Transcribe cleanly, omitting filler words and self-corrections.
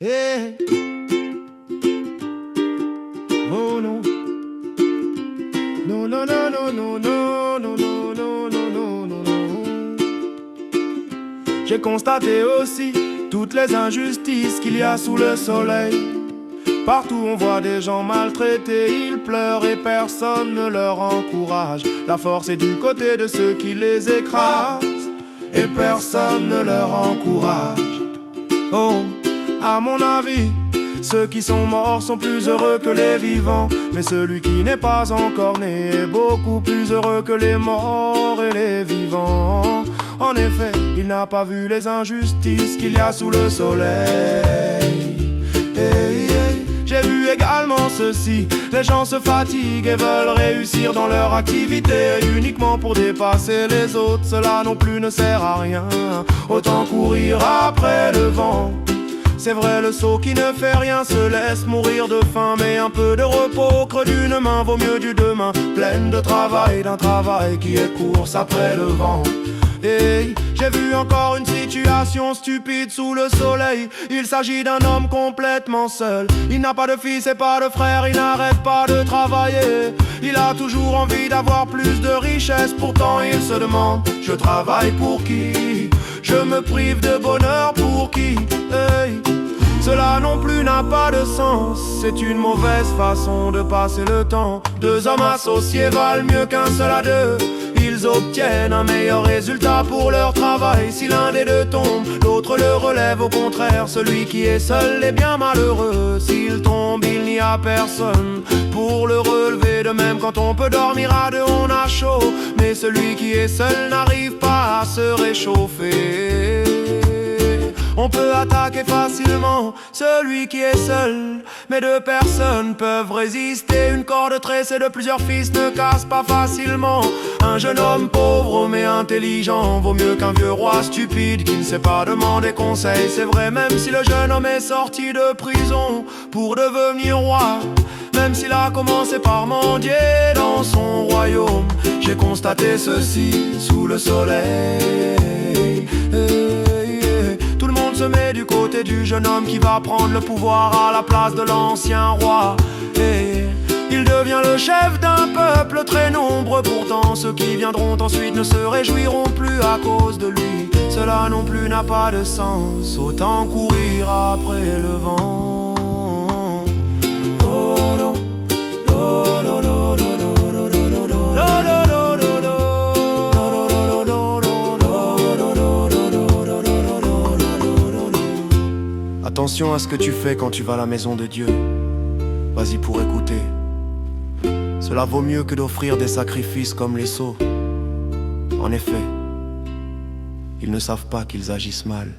Hey. Oh non. Non, non, non, non, non, non, non, non, non, non, non, non. J'ai constaté aussi toutes les injustices qu'il y a sous le soleil. Partout on voit des gens maltraités, ils pleurent et personne ne leur encourage. La force est du côté de ceux qui les écrasent et personne ne leur encourage. Oh, à mon avis, ceux qui sont morts sont plus heureux que les vivants. Mais celui qui n'est pas encore né est beaucoup plus heureux que les morts et les vivants. En effet, il n'a pas vu les injustices qu'il y a sous le soleil. Hey, hey. J'ai vu également ceci, les gens se fatiguent et veulent réussir dans leur activité uniquement pour dépasser les autres, cela non plus ne sert à rien. Autant courir après le vent. C'est vrai, le sot qui ne fait rien se laisse mourir de faim. Mais un peu de repos, creux d'une main, vaut mieux du demain. Pleine de travail, d'un travail qui est course après le vent. Et j'ai vu encore une situation stupide sous le soleil. Il s'agit d'un homme complètement seul. Il n'a pas de fils et pas de frère, il n'arrête pas de travailler. Il a toujours envie d'avoir plus de richesse. Pourtant il se demande, je travaille pour qui? Je me prive de bonheur pour qui? Hey. Cela non plus n'a pas de sens. C'est une mauvaise façon de passer le temps. Deux hommes associés valent mieux qu'un seul à deux. Ils obtiennent un meilleur résultat pour leur travail. Si l'un des deux tombe, l'autre le relève. Au contraire, celui qui est seul est bien malheureux. S'il tombe, il n'y a personne pour le relever. De même, quand on peut dormir à deux, on a chaud. Mais celui qui est seul n'arrive pas à se réchauffer. On peut attaquer facilement celui qui est seul, mais deux personnes peuvent résister. Une corde tressée de plusieurs fils ne casse pas facilement. Un jeune homme pauvre mais intelligent vaut mieux qu'un vieux roi stupide qui ne sait pas demander conseil. C'est vrai, même si le jeune homme est sorti de prison pour devenir roi, même s'il a commencé par mendier dans son royaume. J'ai constaté ceci sous le soleil. Tout le monde se met du côté du jeune homme qui va prendre le pouvoir à la place de l'ancien roi. Et il devient le chef d'un peuple très nombreux. Pourtant ceux qui viendront ensuite ne se réjouiront plus à cause de lui. Cela non plus n'a pas de sens. Autant courir après le vent. Oh non, oh non, non, non, non, non, non, non, non. Attention à ce que tu fais quand tu vas à la maison de Dieu. Vas-y pour écouter. Cela vaut mieux que d'offrir des sacrifices comme les sots. En effet, ils ne savent pas qu'ils agissent mal.